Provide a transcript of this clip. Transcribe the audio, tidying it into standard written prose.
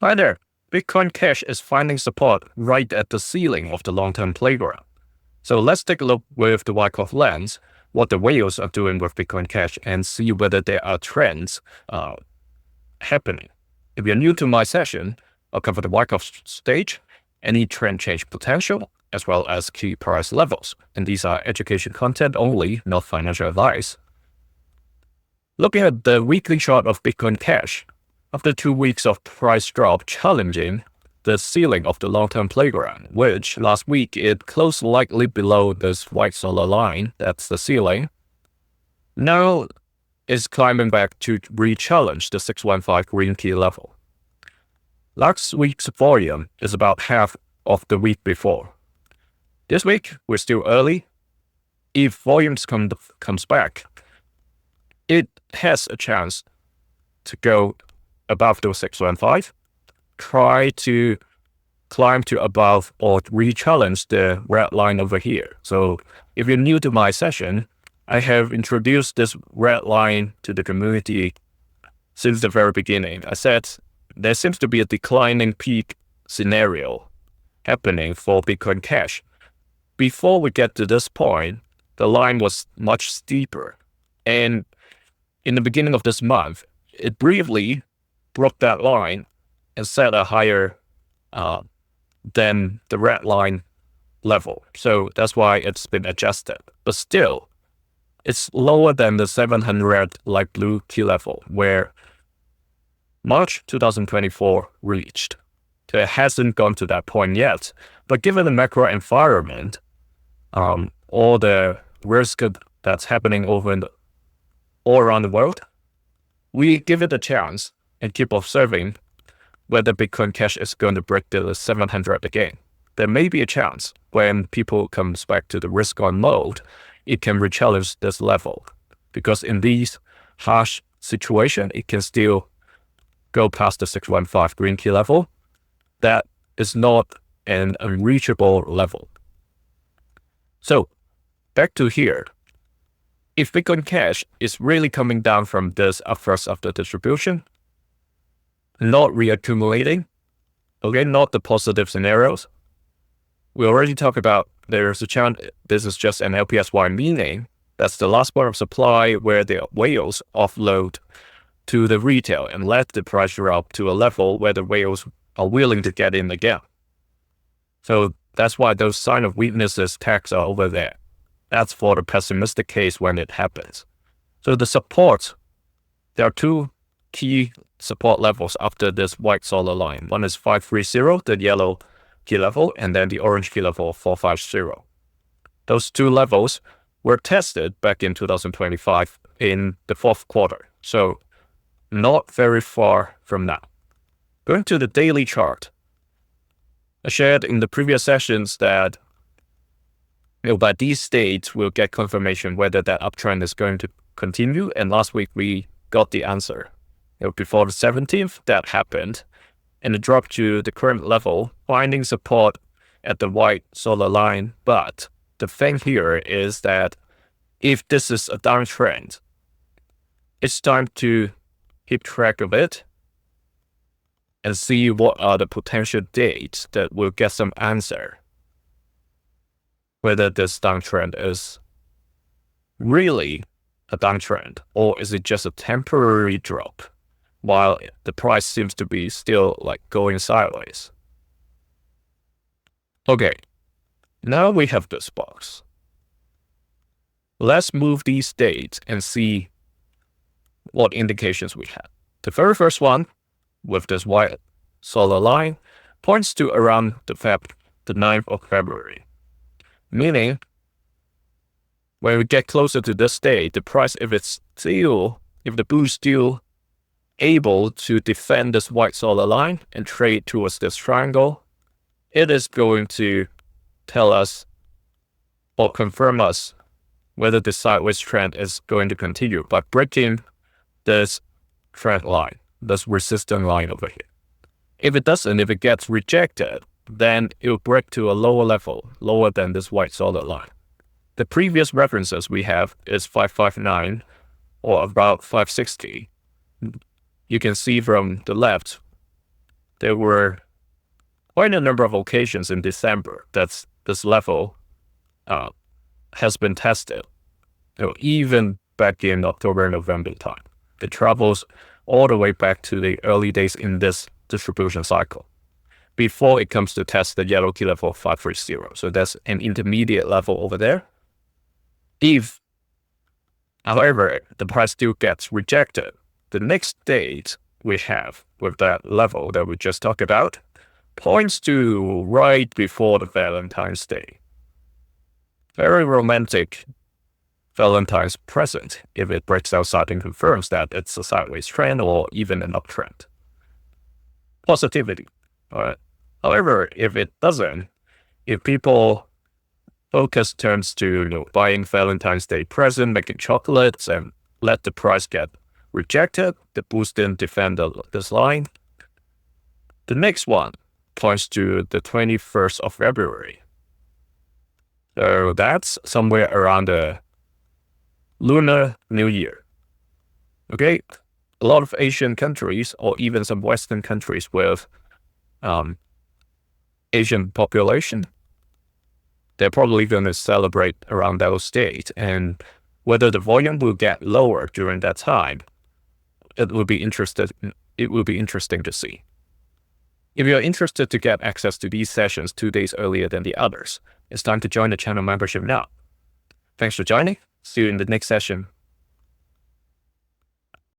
Hi there. Bitcoin Cash is finding support right at the ceiling of the long-term playground. So let's take a look with the Wyckoff lens, what the whales are doing with Bitcoin Cash and see whether there are trends happening. If you're new to my session, I'll cover the Wyckoff stage, any trend change potential, as well as key price levels. And these are education content only, not financial advice. Looking at the weekly chart of Bitcoin Cash, after 2 weeks of price drop challenging the ceiling of the long-term playground, which last week it closed slightly below this white solid line, that's the ceiling, now it's climbing back to re-challenge the 615 green key level. Last week's volume is about half of the week before. This week, we're still early. If volumes comes back, it has a chance to go above those 615, try to climb to above or re-challenge the red line over here. So if you're new to my session, I have introduced this red line to the community since the very beginning. I said there seems to be a declining peak scenario happening for Bitcoin Cash. Before we get to this point, the line was much steeper. And in the beginning of this month, it briefly broke that line and set a higher than the red line level. So that's why it's been adjusted. But still, it's lower than the 700 light blue key level where March 2024 reached. So it hasn't gone to that point yet. But given the macro environment, all the risk that's happening all around the world, we give it a chance and keep observing whether Bitcoin Cash is going to break the 700 again. There may be a chance when people comes back to the risk on mode, it can re-challenge this level. Because in these harsh situations, it can still go past the 615 green key level. That is not an unreachable level. So back to here. If Bitcoin Cash is really coming down from this upwards after distribution, not reaccumulating, okay, not the positive scenarios. We already talked about there's a chance this is just an LPSY, meaning that's the last part of supply where the whales offload to the retail and let the price drop to a level where the whales are willing to get in again. So that's why those sign of weaknesses tags are over there. That's for the pessimistic case when it happens. So the support, there are two key support levels after this white solid line. One is 530, the yellow key level, and then the orange key level, 450. Those two levels were tested back in 2025 in the fourth quarter. So not very far from now. Going to the daily chart, I shared in the previous sessions that by these states, we'll get confirmation whether that uptrend is going to continue. And last week, we got the answer. Before the 17th, that happened. And it dropped to the current level, finding support at the white solid line. But the thing here is that if this is a downtrend, it's time to keep track of it and see what are the potential dates that will get some answer. Whether this downtrend is really a downtrend or is it just a temporary drop while the price seems to be still like going sideways. Okay, now we have this box. Let's move these dates and see what indications we have. The very first one with this white solid line points to around the 9th of February. Meaning, when we get closer to this date, the price, if the bull is still able to defend this white solid line and trade towards this triangle, it is going to tell us or confirm us whether the sideways trend is going to continue by breaking this trend line, this resistance line over here. If it doesn't, if it gets rejected, then it will break to a lower level, lower than this white solid line. The previous references we have is 559 or about 560. You can see from the left there were quite a number of occasions in December that this level has been tested. Even back in October and November time. It travels all the way back to the early days in this distribution cycle before it comes to test the yellow key level of 530. So that's an intermediate level over there. If, however, the price still gets rejected, the next date we have with that level that we just talked about points to right before the Valentine's Day. Very romantic Valentine's present if it breaks outside and confirms that it's a sideways trend or even an uptrend. Positivity. However, if it doesn't, if people focus turns to buying Valentine's Day present, making chocolates, and let the price get rejected, the boost didn't defend this line. The next one points to the 21st of February. So that's somewhere around the Lunar New Year. Okay, a lot of Asian countries or even some Western countries with Asian population, they're probably going to celebrate around those dates, and whether the volume will get lower during that time, it will be interesting to see. If you're interested to get access to these sessions 2 days earlier than the others, it's time to join the channel membership now. Thanks for joining. See you in the next session.